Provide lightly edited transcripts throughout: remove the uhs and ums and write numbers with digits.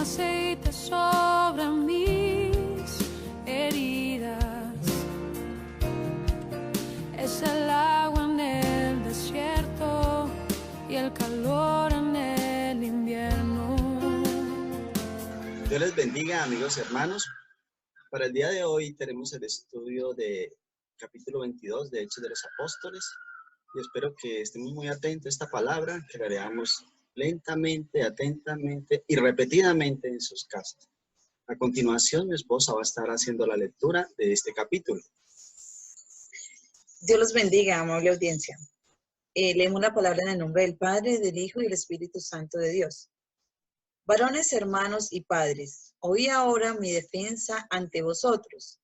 aceite sobre mis heridas. Es el agua en el desierto y el calor en el invierno. Dios les bendiga, amigos y hermanos. Para el día de hoy tenemos el estudio de capítulo 22 de Hechos de los Apóstoles y espero que estemos muy atentos a esta palabra, que la leamos lentamente, atentamente y repetidamente en sus casas. A continuación, mi esposa va a estar haciendo la lectura de este capítulo. Dios los bendiga, amable audiencia. Leemos la palabra en el nombre del Padre, del Hijo y del Espíritu Santo de Dios. Varones, hermanos y padres, oí ahora mi defensa ante vosotros.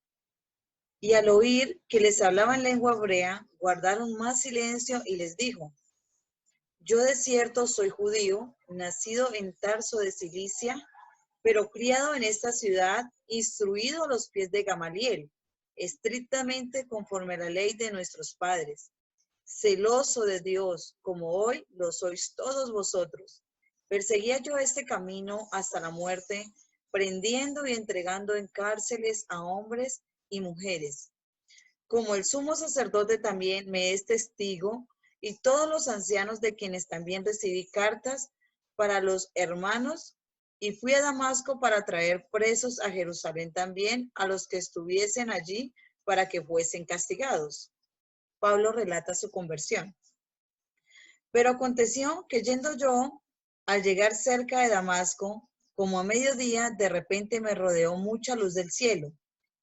Y al oír que les hablaba en lengua hebrea, guardaron más silencio y les dijo: yo de cierto soy judío, nacido en Tarso de Cilicia, pero criado en esta ciudad, instruido a los pies de Gamaliel, estrictamente conforme a la ley de nuestros padres, celoso de Dios, como hoy lo sois todos vosotros. Perseguía yo este camino hasta la muerte, prendiendo y entregando en cárceles a hombres y mujeres. Como el sumo sacerdote también me es testigo, y todos los ancianos de quienes también recibí cartas para los hermanos, y fui a Damasco para traer presos a Jerusalén también a los que estuviesen allí para que fuesen castigados. Pablo relata su conversión. Pero aconteció que yendo yo, al llegar cerca de Damasco, como a mediodía, de repente me rodeó mucha luz del cielo,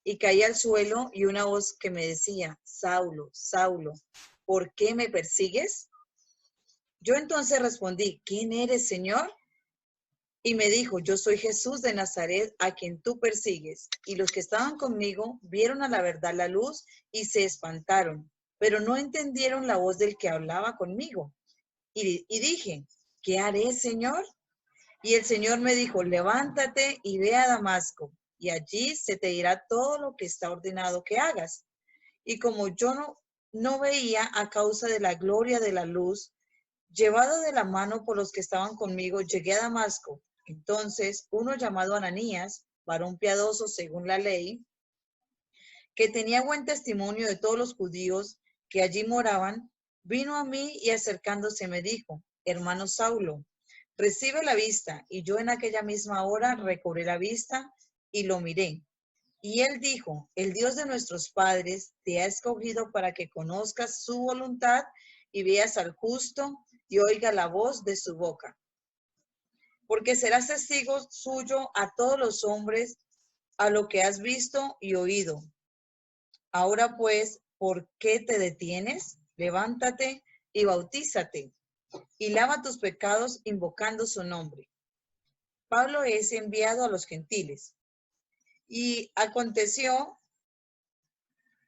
y caí al suelo, y una voz que me decía: Saulo, Saulo, ¿por qué me persigues? Yo entonces respondí: ¿quién eres, Señor? Y me dijo: yo soy Jesús de Nazaret, a quien tú persigues. Y los que estaban conmigo vieron a la verdad la luz y se espantaron, pero no entendieron la voz del que hablaba conmigo. Y dije: ¿qué haré, Señor? Y el Señor me dijo: levántate y ve a Damasco, y allí se te dirá todo lo que está ordenado que hagas. Y como yo no veía a causa de la gloria de la luz, llevado de la mano por los que estaban conmigo, llegué a Damasco. Entonces uno llamado Ananías, varón piadoso según la ley, que tenía buen testimonio de todos los judíos que allí moraban, vino a mí y acercándose me dijo: hermano Saulo, recibe la vista. Y yo en aquella misma hora recobré la vista y lo miré. Y él dijo: el Dios de nuestros padres te ha escogido para que conozcas su voluntad y veas al justo y oiga la voz de su boca. Porque serás testigo suyo a todos los hombres a lo que has visto y oído. Ahora pues, ¿por qué te detienes? Levántate y bautízate y lava tus pecados invocando su nombre. Pablo es enviado a los gentiles. Y aconteció,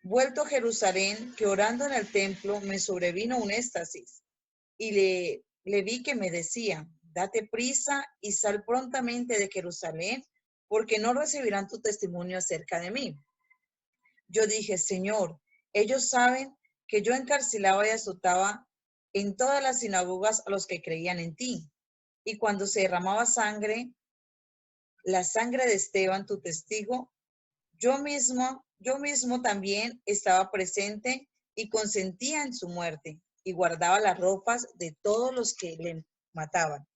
vuelto a Jerusalén, que orando en el templo me sobrevino un éxtasis, y le vi que me decía: date prisa y sal prontamente de Jerusalén, porque no recibirán tu testimonio acerca de mí. Yo dije: Señor, ellos saben que yo encarcelaba y azotaba en todas las sinagogas a los que creían en ti. Y cuando se derramaba sangre, la sangre de Esteban, tu testigo, yo mismo también estaba presente y consentía en su muerte y guardaba las ropas de todos los que le mataban.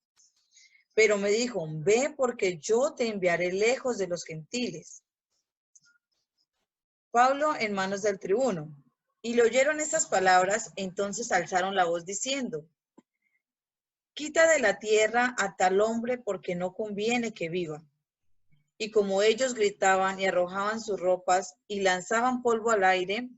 Pero me dijo: ve, porque yo te enviaré lejos de los gentiles. Pablo en manos del tribuno. Y le oyeron estas palabras, entonces alzaron la voz diciendo: quita de la tierra a tal hombre, porque no conviene que viva. Y como ellos gritaban y arrojaban sus ropas y lanzaban polvo al aire,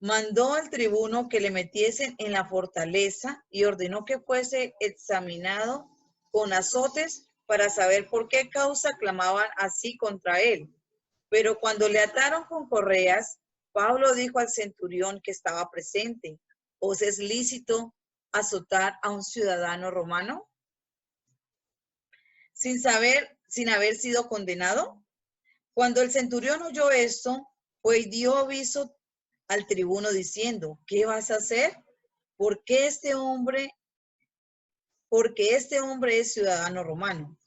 mandó al tribuno que le metiesen en la fortaleza y ordenó que fuese examinado con azotes para saber por qué causa clamaban así contra él. Pero cuando le ataron con correas, Pablo dijo al centurión que estaba presente: ¿os es lícito azotar a un ciudadano romano sin haber sido condenado? Cuando el centurión oyó esto, pues dio aviso al tribuno diciendo: ¿qué vas a hacer? Porque este hombre es ciudadano romano.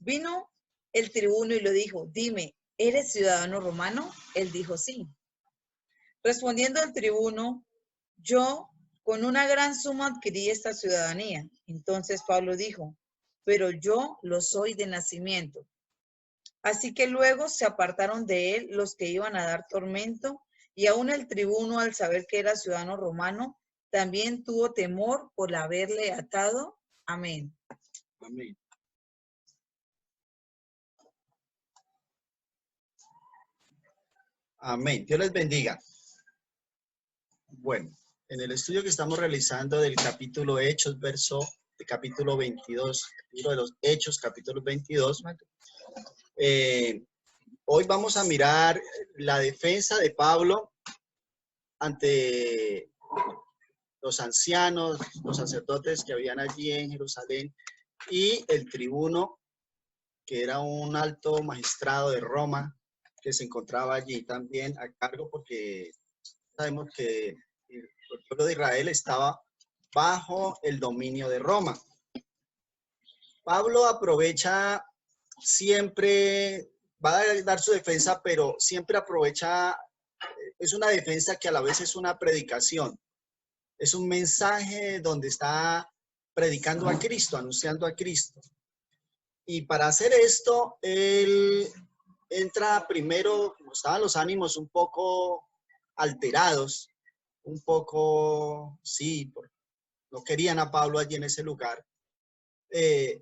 Vino el tribuno y le dijo, dime, ¿eres ciudadano romano? Él dijo, sí. Respondiendo el tribuno, yo con una gran suma adquirí esta ciudadanía. Entonces Pablo dijo, pero yo lo soy de nacimiento. Así que luego se apartaron de él los que iban a dar tormento, y aún el tribuno, al saber que era ciudadano romano, también tuvo temor por haberle atado. Amén. Amén. Amén. Dios les bendiga. Bueno, en el estudio que estamos realizando del capítulo Hechos, capítulo 22, libro de los Hechos, capítulo 22, hoy vamos a mirar la defensa de Pablo ante los ancianos, los sacerdotes que habían allí en Jerusalén y el tribuno, que era un alto magistrado de Roma, que se encontraba allí también a cargo, porque sabemos que el pueblo de Israel estaba bajo el dominio de Roma. Pablo aprovecha siempre, va a dar su defensa, pero siempre aprovecha, es una defensa que a la vez es una predicación. Es un mensaje donde está predicando a Cristo, anunciando a Cristo. Y para hacer esto, él entra primero, como estaban los ánimos un poco alterados, un poco, sí, no querían a Pablo allí en ese lugar.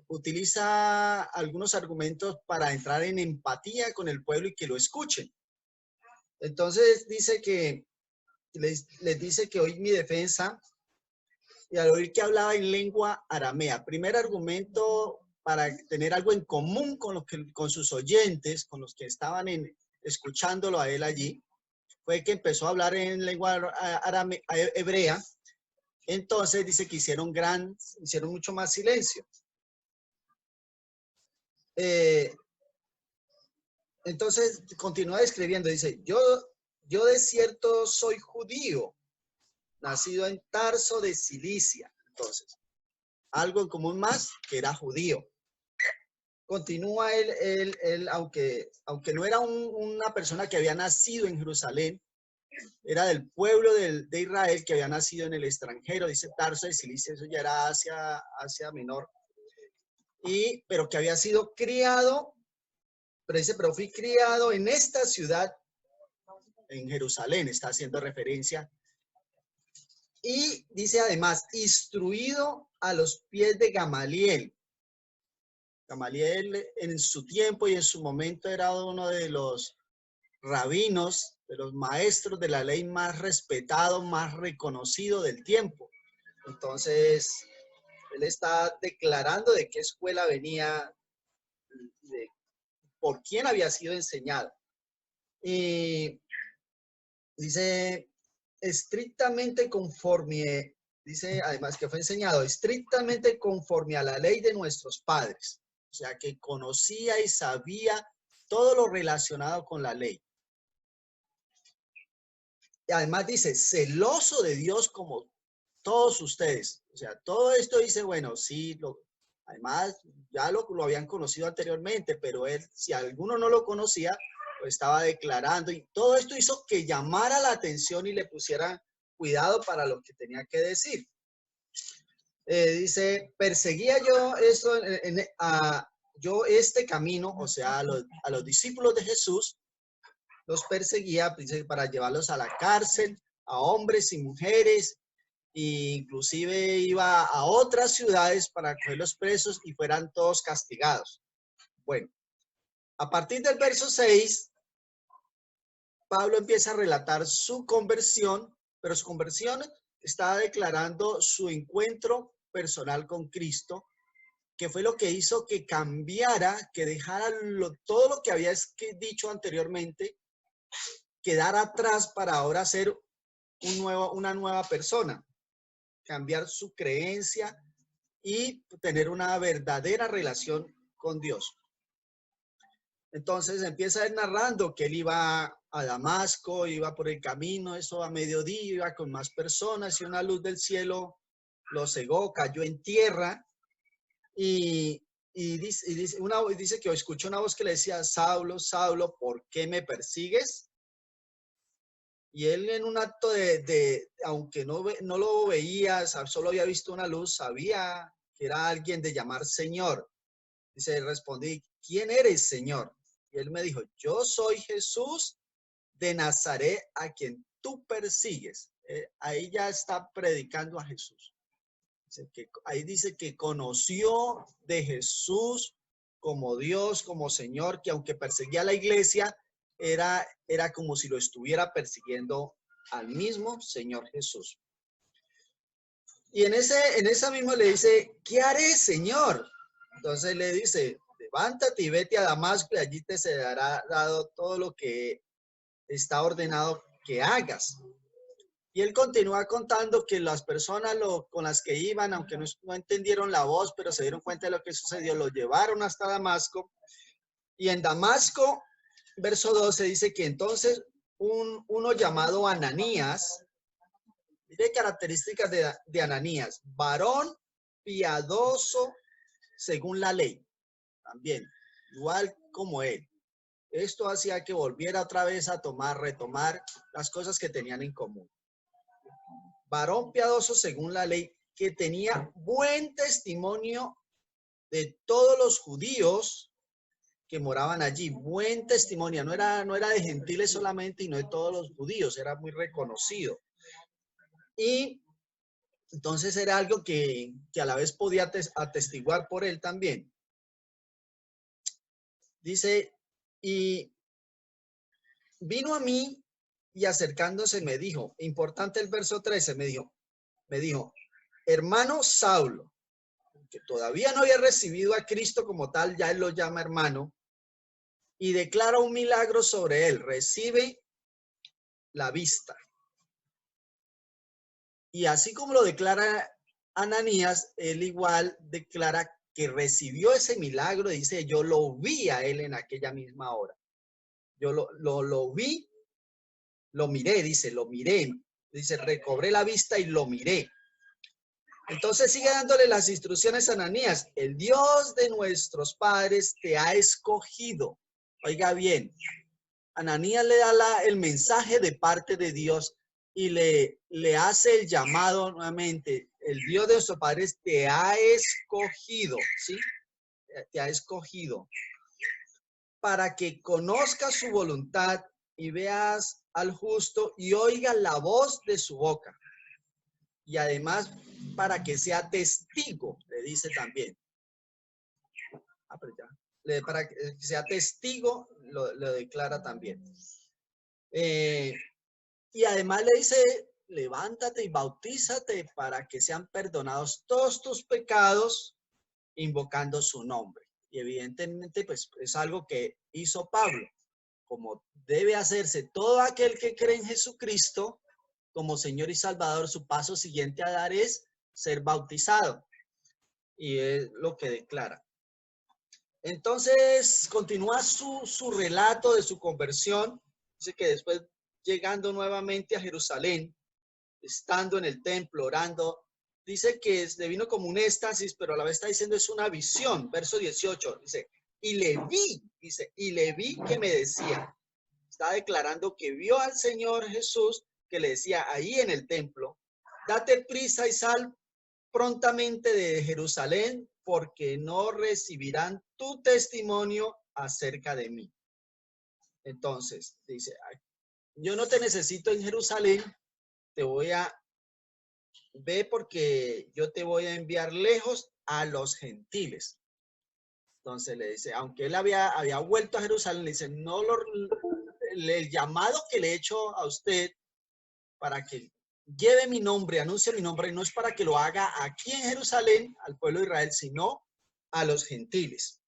Utiliza algunos argumentos para entrar en empatía con el pueblo y que lo escuchen. Entonces dice que, les dice que hoy mi defensa, y al oír que hablaba en lengua aramea. Primer argumento para tener algo en común con sus oyentes, con los que estaban escuchándolo a él allí, fue que empezó a hablar en lengua hebrea. Entonces dice que hicieron mucho más silencio. Entonces continúa describiendo, dice, yo de cierto soy judío, nacido en Tarso de Cilicia. Entonces, algo en común más, que era judío. Continúa él aunque no era una persona que había nacido en Jerusalén, era del pueblo de Israel, que había nacido en el extranjero, dice Tarso de Cilicia, eso ya era Asia Menor, pero que había sido criado, pero fui criado en esta ciudad, en Jerusalén, está haciendo referencia. Y dice además, instruido a los pies de Gamaliel. Gamaliel en su tiempo y en su momento era uno de los rabinos, de los maestros de la ley más respetado, más reconocido del tiempo. Entonces, él está declarando de qué escuela venía, por quién había sido enseñado. Y dice, estrictamente conforme, dice además que fue enseñado estrictamente conforme a la ley de nuestros padres. O sea, que conocía y sabía todo lo relacionado con la ley. Y además dice, celoso de Dios como todos ustedes. O sea, todo esto dice, bueno, sí, además ya lo habían conocido anteriormente, pero él, si alguno no lo conocía, pues estaba declarando. Y todo esto hizo que llamara la atención y le pusiera cuidado para lo que tenía que decir. Dice, perseguía yo esto, yo este camino, o sea, a los discípulos de Jesús, los perseguía para llevarlos a la cárcel, a hombres y mujeres, e inclusive iba a otras ciudades para cogerlos presos y fueran todos castigados. Bueno, a partir del verso 6, Pablo empieza a relatar su conversión, pero su conversión está declarando su encuentro personal con Cristo, que fue lo que hizo que cambiara, que dejara todo lo que había dicho anteriormente, quedar atrás para ahora ser una nueva persona, cambiar su creencia y tener una verdadera relación con Dios. Entonces empieza a ir narrando que él iba a Damasco, iba por el camino, eso a mediodía, iba con más personas y una luz del cielo lo cegó, cayó en tierra y dice que escuchó una voz que le decía, Saulo, Saulo, ¿por qué me persigues? Y él en un acto aunque no lo veía, solo había visto una luz, sabía que era alguien de llamar Señor. Dice, respondí, ¿quién eres, Señor? Y él me dijo, yo soy Jesús de Nazaret, a quien tú persigues. Ahí ya está predicando a Jesús. Ahí dice que conoció de Jesús como Dios, como Señor, que aunque perseguía a la iglesia, era como si lo estuviera persiguiendo al mismo Señor Jesús. Y en esa misma le dice, ¿qué haré, Señor? Entonces le dice, levántate y vete a Damasco y allí te será dado todo lo que está ordenado que hagas. Y él continúa contando que las personas con las que iban, aunque no entendieron la voz, pero se dieron cuenta de lo que sucedió, lo llevaron hasta Damasco. Y en Damasco, verso 12, dice que entonces uno llamado Ananías, mire características de Ananías, varón piadoso según la ley, también, igual como él. Esto hacía que volviera otra vez a retomar las cosas que tenían en común. Varón piadoso según la ley, que tenía buen testimonio de todos los judíos que moraban allí. Buen testimonio, no era de gentiles solamente y no de todos los judíos, era muy reconocido. Y entonces era algo que a la vez podía atestiguar por él también. Dice, y vino a mí y acercándose me dijo, importante el verso 13, me dijo, hermano Saulo, que todavía no había recibido a Cristo como tal, ya él lo llama hermano, y declara un milagro sobre él, recibe la vista. Y así como lo declara Ananías, él igual declara que recibió ese milagro, dice, yo lo vi a él en aquella misma hora. Yo lo vi, lo miré, dice, lo miré. Dice, recobré la vista y lo miré. Entonces sigue dándole las instrucciones a Ananías. El Dios de nuestros padres te ha escogido. Oiga bien, Ananías le da el mensaje de parte de Dios y le hace el llamado nuevamente. El Dios de nuestros padres te ha escogido, ¿sí? Te ha escogido para que conozcas su voluntad y veas al justo y oigas la voz de su boca. Y además para que sea testigo, le dice también. Para que sea testigo, lo declara también. Y además le dice, levántate y bautízate para que sean perdonados todos tus pecados, invocando su nombre. Y evidentemente, pues es algo que hizo Pablo, como debe hacerse todo aquel que cree en Jesucristo como Señor y Salvador. Su paso siguiente a dar es ser bautizado. Y es lo que declara. Entonces, continúa su relato de su conversión. Dice que después, llegando nuevamente a Jerusalén, estando en el templo, orando, dice que le vino como un éxtasis, pero a la vez está diciendo es una visión. Verso 18, dice, y le vi que me decía, está declarando que vio al Señor Jesús, que le decía ahí en el templo, date prisa y sal prontamente de Jerusalén, porque no recibirán tu testimonio acerca de mí. Entonces, dice, yo no te necesito en Jerusalén, te voy a ver porque yo te voy a enviar lejos a los gentiles. Entonces le dice, aunque él había vuelto a Jerusalén, le dice, no el llamado que le he hecho a usted para que lleve mi nombre, anuncie mi nombre, no es para que lo haga aquí en Jerusalén, al pueblo de Israel, sino a los gentiles.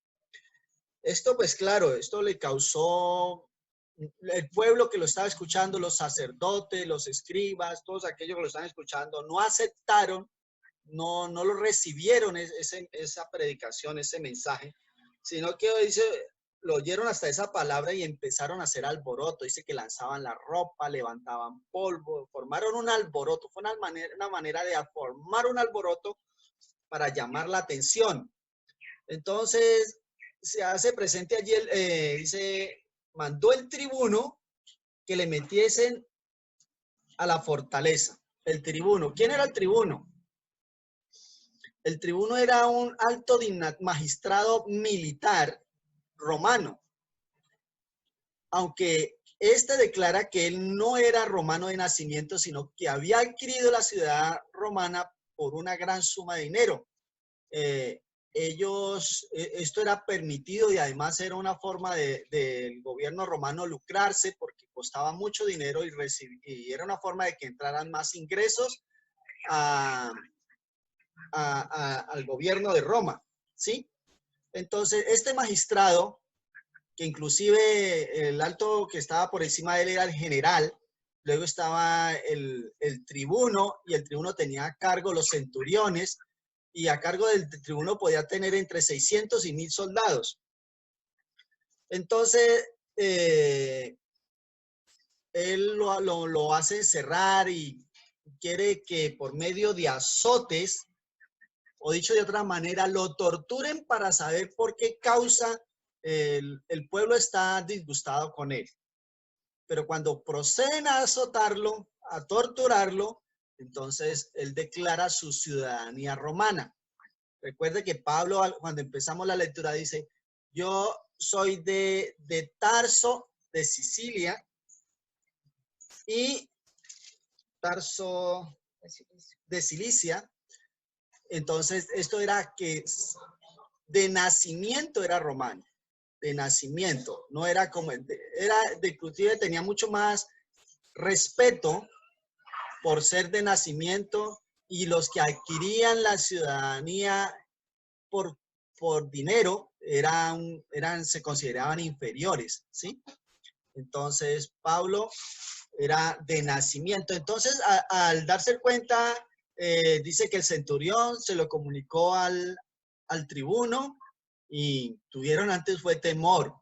Esto, pues claro, esto le causó el pueblo que lo estaba escuchando, los sacerdotes, los escribas, todos aquellos que lo están escuchando, no aceptaron, no lo recibieron esa predicación, ese mensaje, sino que dice, lo oyeron hasta esa palabra y empezaron a hacer alboroto. Dice que lanzaban la ropa, levantaban polvo, formaron un alboroto. Fue una manera de formar un alboroto para llamar la atención. Entonces, se hace presente allí, dice, mandó el tribuno que le metiesen a la fortaleza. El tribuno. ¿Quién era el tribuno? El tribuno era un alto magistrado militar romano, aunque este declara que él no era romano de nacimiento, sino que había adquirido la ciudad romana por una gran suma de dinero. Esto era permitido y además era una forma del gobierno romano lucrarse porque costaba mucho dinero y era una forma de que entraran más ingresos al gobierno de Roma, ¿sí? Entonces, este magistrado, que inclusive el alto que estaba por encima de él era el general, luego estaba el tribuno, y el tribuno tenía a cargo los centuriones, y a cargo del tribuno podía tener entre 600 y 1000 soldados. Entonces, él lo hace encerrar y quiere que por medio de azotes, o dicho de otra manera, lo torturen para saber por qué causa el pueblo está disgustado con él. Pero cuando proceden a azotarlo, a torturarlo, entonces él declara su ciudadanía romana. Recuerde que Pablo, cuando empezamos la lectura, dice, yo soy de Tarso, de Sicilia, y Tarso de Cilicia. Entonces, esto era que de nacimiento era romano, de nacimiento, no era como, inclusive tenía mucho más respeto por ser de nacimiento, y los que adquirían la ciudadanía por dinero se consideraban inferiores, ¿sí? Entonces, Pablo era de nacimiento. Entonces, al darse cuenta, dice que el centurión se lo comunicó al tribuno, y tuvieron antes fue temor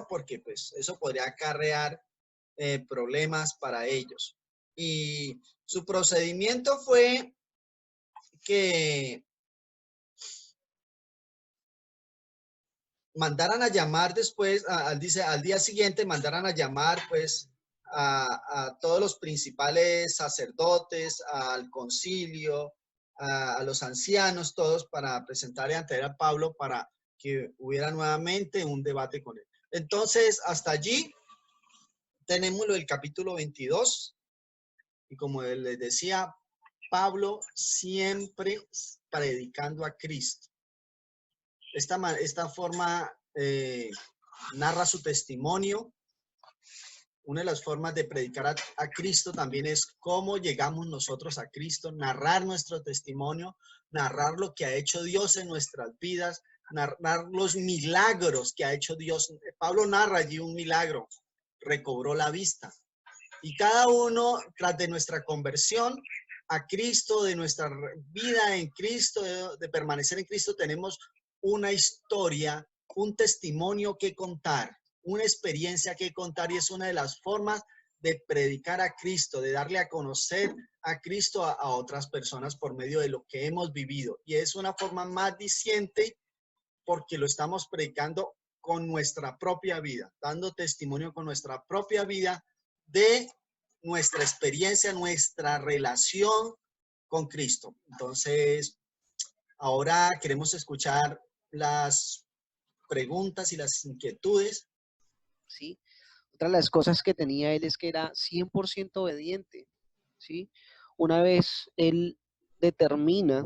porque pues eso podría acarrear problemas para ellos. Y su procedimiento fue que mandaran a llamar después, dice, al día siguiente mandaran a llamar pues a todos los principales sacerdotes, al concilio, a los ancianos, todos, para presentarle ante él a Pablo para que hubiera nuevamente un debate con él. Entonces, hasta allí tenemos lo del capítulo 22, y como les decía, Pablo siempre predicando a Cristo. Esta forma narra su testimonio. Una de las formas de predicar a Cristo también es cómo llegamos nosotros a Cristo, narrar nuestro testimonio, narrar lo que ha hecho Dios en nuestras vidas, narrar los milagros que ha hecho Dios. Pablo narra allí un milagro, recobró la vista. Y cada uno, tras de nuestra conversión a Cristo, de nuestra vida en Cristo, de permanecer en Cristo, tenemos una historia, un testimonio que contar, una experiencia que contar, y es una de las formas de predicar a Cristo, de darle a conocer a Cristo a otras personas por medio de lo que hemos vivido. Y es una forma más diciente porque lo estamos predicando con nuestra propia vida, dando testimonio con nuestra propia vida de nuestra experiencia, nuestra relación con Cristo. Entonces, ahora queremos escuchar las preguntas y las inquietudes. ¿Sí? Otra de las cosas que tenía él es que era 100% obediente, ¿sí? Una vez él determina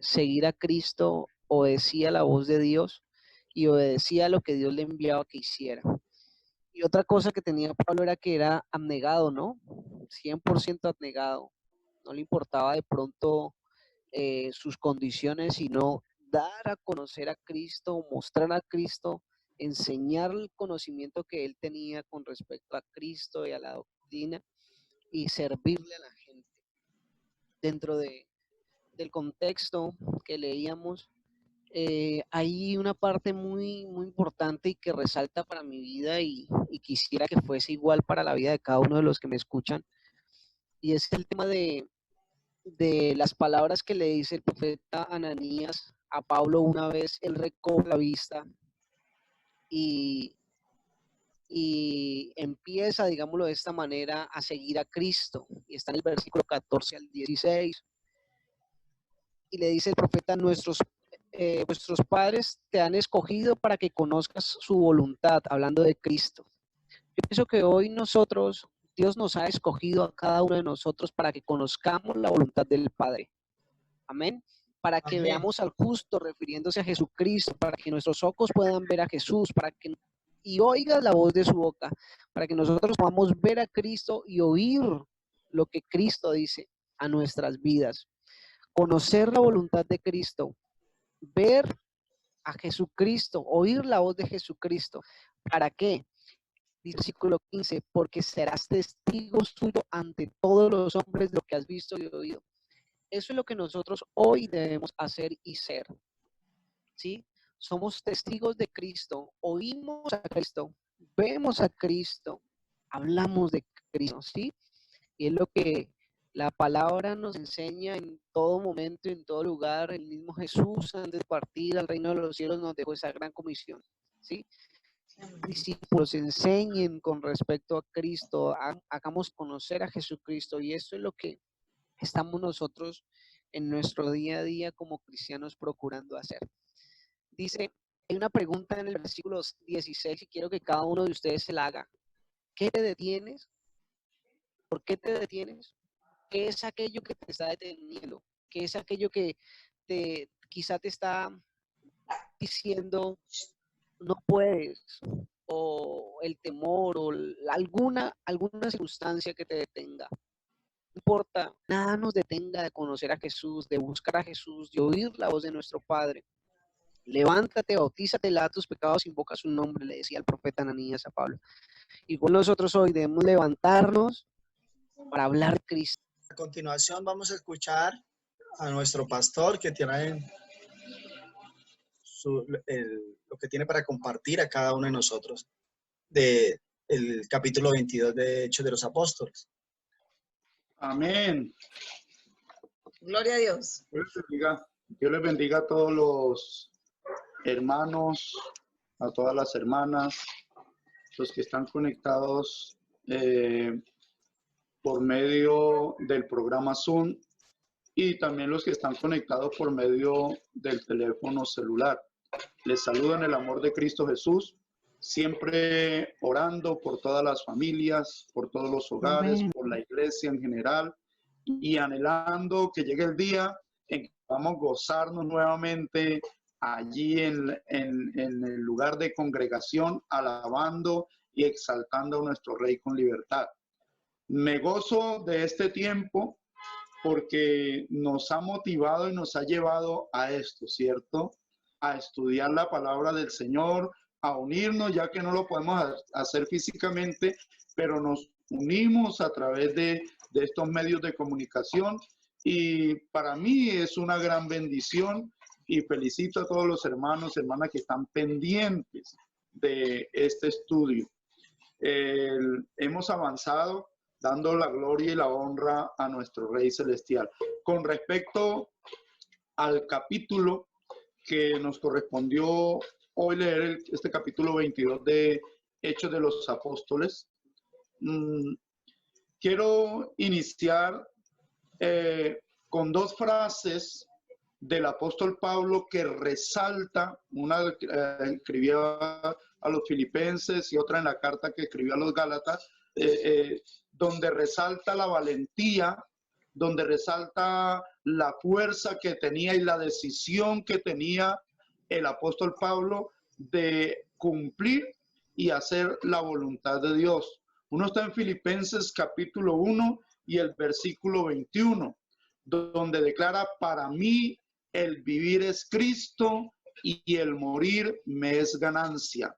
seguir a Cristo, obedecía la voz de Dios y obedecía lo que Dios le enviaba que hiciera. Y otra cosa que tenía Pablo era que era abnegado, ¿no? 100% abnegado. No le importaba de pronto sus condiciones, sino dar a conocer a Cristo, mostrar a Cristo, enseñar el conocimiento que él tenía con respecto a Cristo y a la doctrina, y servirle a la gente. Dentro del contexto que leíamos, hay una parte muy, muy importante y que resalta para mi vida, y quisiera que fuese igual para la vida de cada uno de los que me escuchan, y es el tema de las palabras que le dice el profeta Ananías a Pablo una vez él recobra la vista y empieza, digámoslo de esta manera, a seguir a Cristo. Y está en el versículo 14 al 16. Y le dice el profeta: vuestros padres te han escogido para que conozcas su voluntad, hablando de Cristo. Yo pienso que hoy Dios nos ha escogido a cada uno de nosotros para que conozcamos la voluntad del Padre. Amén. Para que Amén. veamos al justo, refiriéndose a Jesucristo, para que nuestros ojos puedan ver a Jesús, y oigas la voz de su boca, para que nosotros podamos ver a Cristo y oír lo que Cristo dice a nuestras vidas. Conocer la voluntad de Cristo, ver a Jesucristo, oír la voz de Jesucristo. ¿Para qué? Dice el versículo 15, porque serás testigo suyo ante todos los hombres de lo que has visto y oído. Eso es lo que nosotros hoy debemos hacer y ser, ¿sí? Somos testigos de Cristo, oímos a Cristo, vemos a Cristo, hablamos de Cristo, ¿sí? Y es lo que la palabra nos enseña en todo momento, en todo lugar. El mismo Jesús, antes de partir al reino de los cielos, nos dejó esa gran comisión, ¿sí? Discípulos, enseñen con respecto a Cristo, hagamos conocer a Jesucristo, y eso es lo que estamos nosotros en nuestro día a día como cristianos procurando hacer. Dice, hay una pregunta en el versículo 16 y quiero que cada uno de ustedes se la haga. ¿Qué te detienes? ¿Por qué te detienes? ¿Qué es aquello que te está deteniendo? ¿Qué es aquello que quizá te está diciendo no puedes? O el temor o alguna circunstancia que te detenga. No importa, nada nos detenga de conocer a Jesús, de buscar a Jesús, de oír la voz de nuestro Padre. Levántate, bautízate, lava tus pecados, invoca su nombre, le decía el profeta Ananías a Pablo. Igual nosotros hoy debemos levantarnos para hablar de Cristo. A continuación vamos a escuchar a nuestro pastor que tiene lo que tiene para compartir a cada uno de nosotros del capítulo 22 de Hechos de los Apóstoles. Amén. Gloria a Dios. Dios les bendiga a todos los hermanos, a todas las hermanas, los que están conectados por medio del programa Zoom y también los que están conectados por medio del teléfono celular. Les saludo en el amor de Cristo Jesús, siempre orando por todas las familias, por todos los hogares, Amén. por la iglesia en general, y anhelando que llegue el día en que vamos a gozarnos nuevamente allí en el lugar de congregación, alabando y exaltando a nuestro Rey con libertad. Me gozo de este tiempo porque nos ha motivado y nos ha llevado a esto, ¿cierto? A estudiar la palabra del Señor, a unirnos, ya que no lo podemos hacer físicamente, pero nos unimos a través de estos medios de comunicación, y para mí es una gran bendición, y felicito a todos los hermanos y hermanas que están pendientes de este estudio. Hemos avanzado dando la gloria y la honra a nuestro Rey Celestial. Con respecto al capítulo que nos correspondió hoy leer, este capítulo 22 de Hechos de los Apóstoles, quiero iniciar con dos frases del apóstol Pablo que resalta, una escribió a los filipenses y otra en la carta que escribió a los gálatas, donde resalta la valentía, donde resalta la fuerza que tenía y la decisión que tenía el apóstol Pablo de cumplir y hacer la voluntad de Dios. Uno está en Filipenses capítulo 1 y el versículo 21, donde declara: para mí el vivir es Cristo y el morir me es ganancia.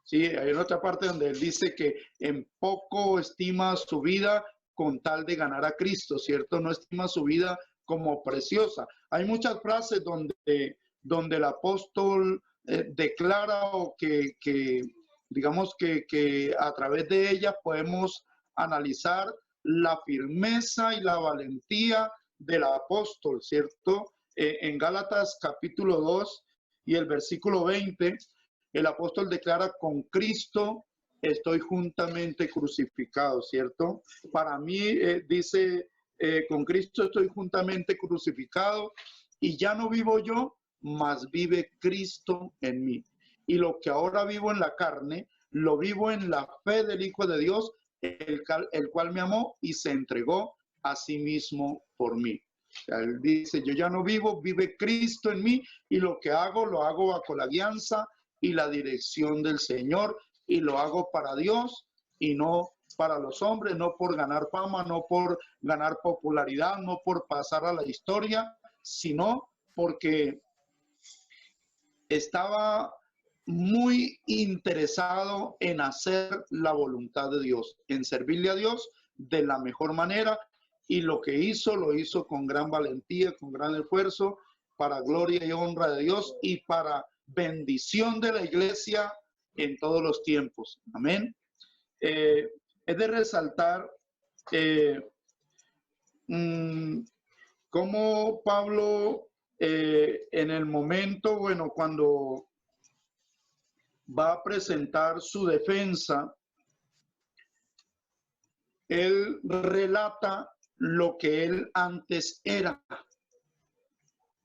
Sí, hay otra parte donde él dice que en poco estima su vida con tal de ganar a Cristo, ¿cierto? No estima su vida como preciosa. Hay muchas frases donde el apóstol declara o que digamos que a través de ellas podemos analizar la firmeza y la valentía del apóstol, ¿cierto? en Gálatas capítulo 2 y el versículo 20, el apóstol declara: con Cristo estoy juntamente crucificado, ¿cierto? Para mí, dice, con Cristo estoy juntamente crucificado y ya no vivo yo, mas vive Cristo en mí. Y lo que ahora vivo en la carne, lo vivo en la fe del Hijo de Dios, el cual me amó y se entregó a sí mismo por mí. O sea, él dice: yo ya no vivo, vive Cristo en mí, y lo que hago, lo hago bajo la guianza y la dirección del Señor, y lo hago para Dios y no para los hombres, no por ganar fama, no por ganar popularidad, no por pasar a la historia, sino porque estaba muy interesado en hacer la voluntad de Dios, en servirle a Dios de la mejor manera, y lo que hizo, lo hizo con gran valentía, con gran esfuerzo, para gloria y honra de Dios y para bendición de la iglesia en todos los tiempos. Amén. Es de resaltar cómo Pablo, en el momento, bueno, cuando va a presentar su defensa, él relata lo que él antes era.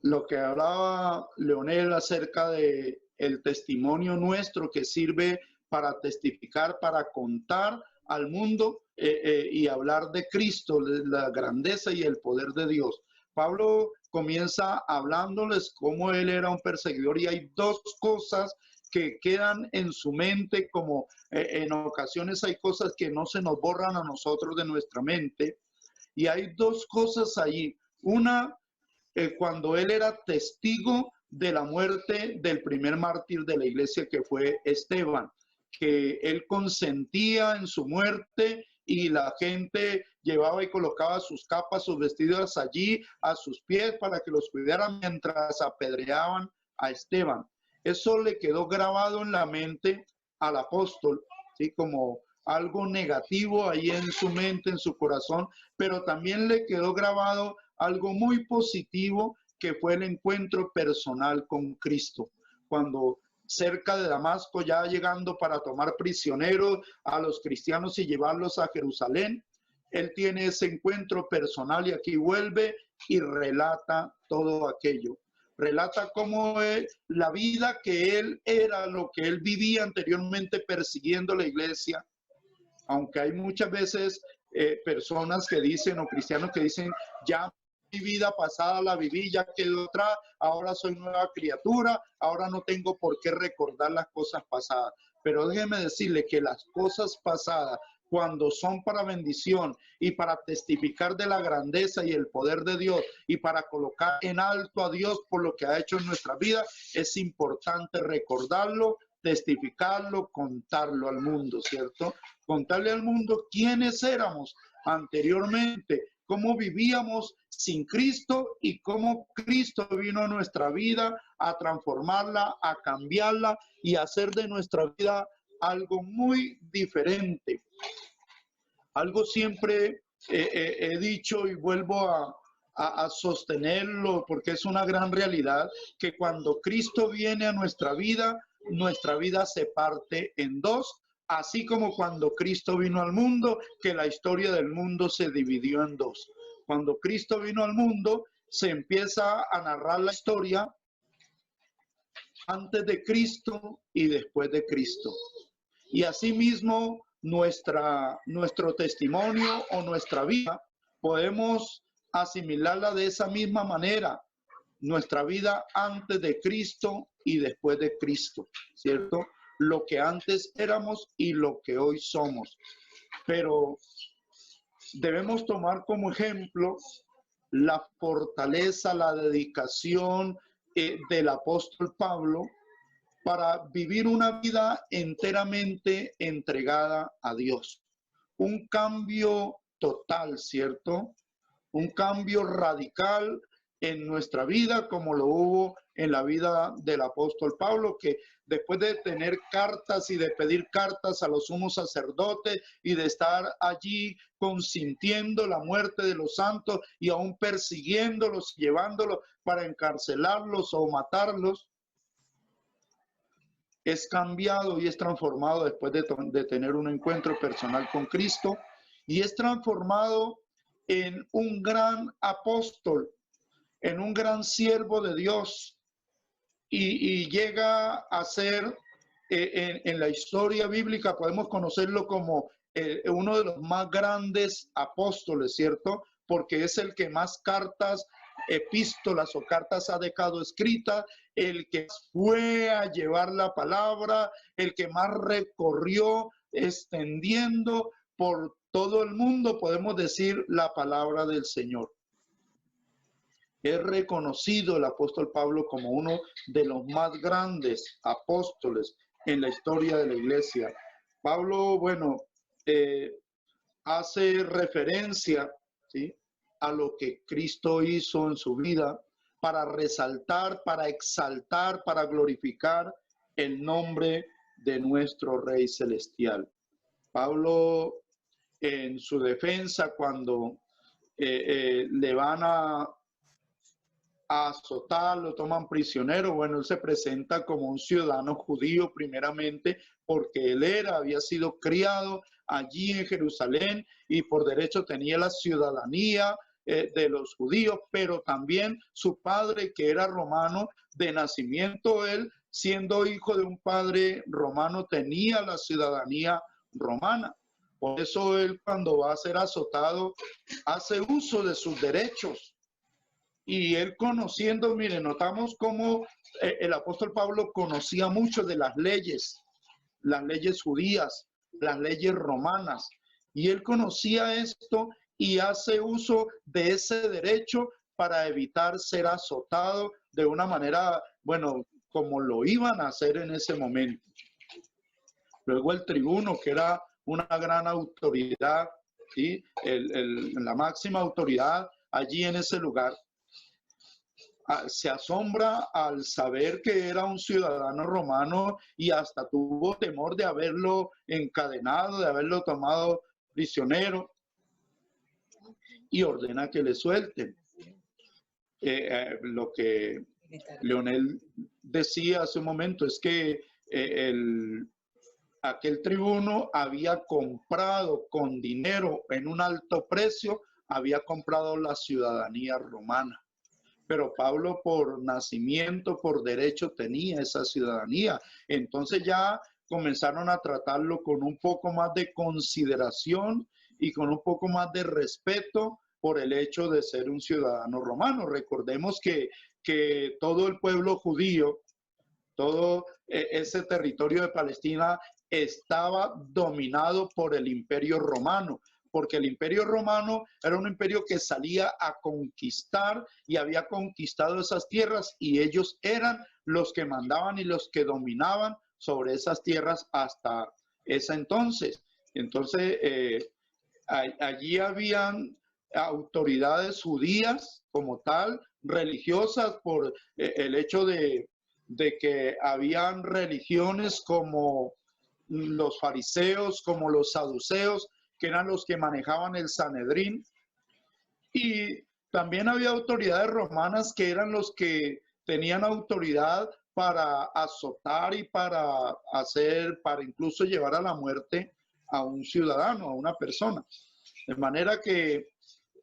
Lo que hablaba Leonel acerca de el testimonio nuestro, que sirve para testificar, para contar al mundo y hablar de Cristo, de la grandeza y el poder de Dios. Pablo comienza hablándoles cómo él era un perseguidor, y hay dos cosas que quedan en su mente, como en ocasiones hay cosas que no se nos borran a nosotros de nuestra mente, y hay dos cosas allí. Una, cuando él era testigo de la muerte del primer mártir de la iglesia, que fue Esteban, que él consentía en su muerte, y la gente llevaba y colocaba sus capas, sus vestidos allí a sus pies para que los cuidaran mientras apedreaban a Esteban. Eso le quedó grabado en la mente al apóstol, ¿sí? Como algo negativo ahí en su mente, en su corazón, pero también le quedó grabado algo muy positivo, que fue el encuentro personal con Cristo. Cuando cerca de Damasco, ya llegando para tomar prisioneros a los cristianos y llevarlos a Jerusalén, él tiene ese encuentro personal, y aquí vuelve y relata todo aquello. Relata cómo la vida que él era, lo que él vivía anteriormente persiguiendo la iglesia. Aunque hay muchas veces personas que dicen, o cristianos que dicen: ya mi vida pasada la viví, ya quedó atrás, ahora soy nueva criatura, ahora no tengo por qué recordar las cosas pasadas. Pero déjeme decirle que las cosas pasadas, cuando son para bendición y para testificar de la grandeza y el poder de Dios, y para colocar en alto a Dios por lo que ha hecho en nuestra vida, es importante recordarlo, testificarlo, contarlo al mundo, ¿cierto? Contarle al mundo quiénes éramos anteriormente, cómo vivíamos sin Cristo, y cómo Cristo vino a nuestra vida a transformarla, a cambiarla y a hacer de nuestra vida algo muy diferente. Algo siempre he dicho, y vuelvo a sostenerlo, porque es una gran realidad, que cuando Cristo viene a nuestra vida se parte en dos, así como cuando Cristo vino al mundo, que la historia del mundo se dividió en dos. Cuando Cristo vino al mundo, se empieza a narrar la historia antes de Cristo y después de Cristo. Y asimismo, nuestro testimonio o nuestra vida, podemos asimilarla de esa misma manera. Nuestra vida antes de Cristo y después de Cristo, ¿cierto? Lo que antes éramos y lo que hoy somos. Pero debemos tomar como ejemplo la fortaleza, la dedicación del apóstol Pablo para vivir una vida enteramente entregada a Dios. Un cambio total, ¿cierto? Un cambio radical en nuestra vida como lo hubo en la vida del apóstol Pablo, que después de tener cartas y de pedir cartas a los sumos sacerdotes y de estar allí consintiendo la muerte de los santos y aún persiguiéndolos, llevándolos para encarcelarlos o matarlos, es cambiado y es transformado después de tener un encuentro personal con Cristo, y es transformado en un gran apóstol, en un gran siervo de Dios, y llega a ser, en la historia bíblica podemos conocerlo como uno de los más grandes apóstoles, ¿cierto? Porque es el que más cartas, epístolas o cartas ha dejado escritas, el que fue a llevar la palabra, el que más recorrió extendiendo por todo el mundo, podemos decir, la palabra del Señor. Es reconocido el apóstol Pablo como uno de los más grandes apóstoles en la historia de la iglesia. Pablo, bueno, hace referencia, ¿sí?, a lo que Cristo hizo en su vida para resaltar, para exaltar, para glorificar el nombre de nuestro Rey Celestial. Pablo, en su defensa, cuando le van a azotar, lo toman prisionero, bueno, él se presenta como un ciudadano judío primeramente, porque él había sido criado allí en Jerusalén y por derecho tenía la ciudadanía de los judíos, pero también su padre, que era romano de nacimiento, él siendo hijo de un padre romano tenía la ciudadanía romana. Por eso él, cuando va a ser azotado, hace uso de sus derechos. Y él conociendo, miren, notamos cómo el apóstol Pablo conocía mucho de las leyes judías, las leyes romanas. Y él conocía esto y hace uso de ese derecho para evitar ser azotado de una manera, bueno, como lo iban a hacer en ese momento. Luego el tribuno, que era una gran autoridad, ¿sí?, la máxima autoridad allí en ese lugar, se asombra al saber que era un ciudadano romano y hasta tuvo temor de haberlo encadenado, de haberlo tomado prisionero, y ordena que le suelten. Lo que Leonel decía hace un momento es que aquel tribuno había comprado con dinero en un alto precio, había comprado la ciudadanía romana. Pero Pablo, por nacimiento, por derecho, tenía esa ciudadanía. Entonces ya comenzaron a tratarlo con un poco más de consideración y con un poco más de respeto por el hecho de ser un ciudadano romano. Recordemos que todo el pueblo judío, todo ese territorio de Palestina estaba dominado por el Imperio Romano, porque el Imperio Romano era un imperio que salía a conquistar y había conquistado esas tierras, y ellos eran los que mandaban y los que dominaban sobre esas tierras hasta ese entonces. Entonces, allí habían autoridades judías como tal, religiosas, por el hecho de que habían religiones como los fariseos, como los saduceos, que eran los que manejaban el Sanedrín, y también había autoridades romanas que eran los que tenían autoridad para azotar y para incluso llevar a la muerte a un ciudadano, a una persona. De manera que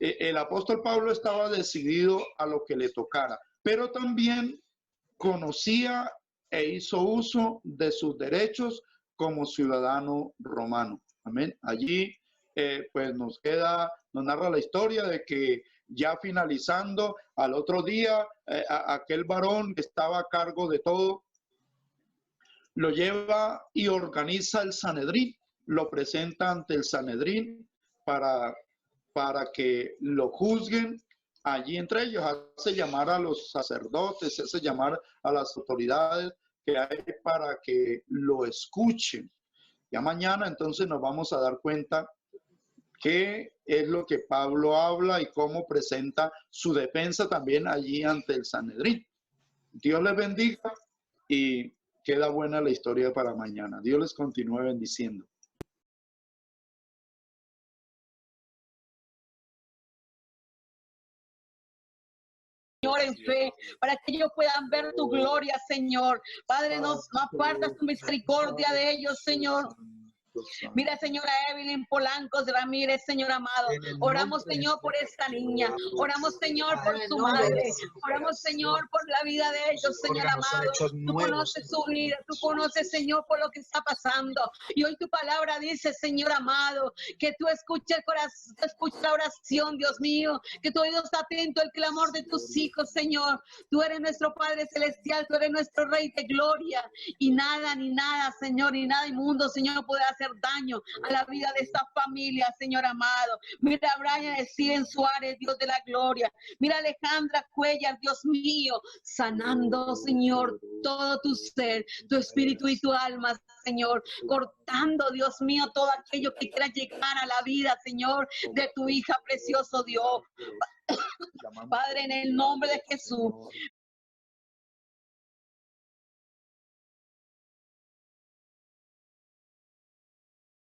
el apóstol Pablo estaba decidido a lo que le tocara, pero también conocía e hizo uso de sus derechos como ciudadano romano. Amén. Allí pues nos narra la historia de que ya finalizando, al otro día, aquel varón que estaba a cargo de todo, lo lleva y organiza el Sanedrín, lo presenta ante el Sanedrín para que lo juzguen allí entre ellos. Hace llamar a los sacerdotes, hace llamar a las autoridades que hay para que lo escuchen. Ya mañana entonces nos vamos a dar cuenta que es lo que Pablo habla y cómo presenta su defensa también allí ante el Sanedrín. Dios les bendiga y queda buena la historia para mañana. Dios les continúe bendiciendo. Señor, en fe, para que ellos puedan ver tu gloria, Señor. Padre, no apartas tu misericordia de ellos, Señor. Mira, señora Evelyn Polanco Ramírez, Señor amado. Oramos, Señor, por esta niña. Oramos, Señor, por su madre. Oramos, Señor, por la vida de ellos, Señor amado. Tú conoces su vida. Tú conoces, Señor, por lo que está pasando. Y hoy tu palabra dice, Señor amado, que tú escuches el corazón, escucha la oración, Dios mío. Que tu oído está atento al clamor de tus hijos, Señor. Tú eres nuestro Padre Celestial. Tú eres nuestro Rey de Gloria. Y nada, ni nada, Señor, ni nada inmundo, Señor, puede hacer daño a la vida de esta familia, Señor amado. Mira a Brian Steven Suárez, Dios de la gloria. Mira a Alejandra Cuellar, Dios mío, sanando, Señor, todo tu ser, tu espíritu y tu alma, Señor, cortando, Dios mío, todo aquello que quiera llegar a la vida, Señor, de tu hija, precioso Dios. Padre, en el nombre de Jesús,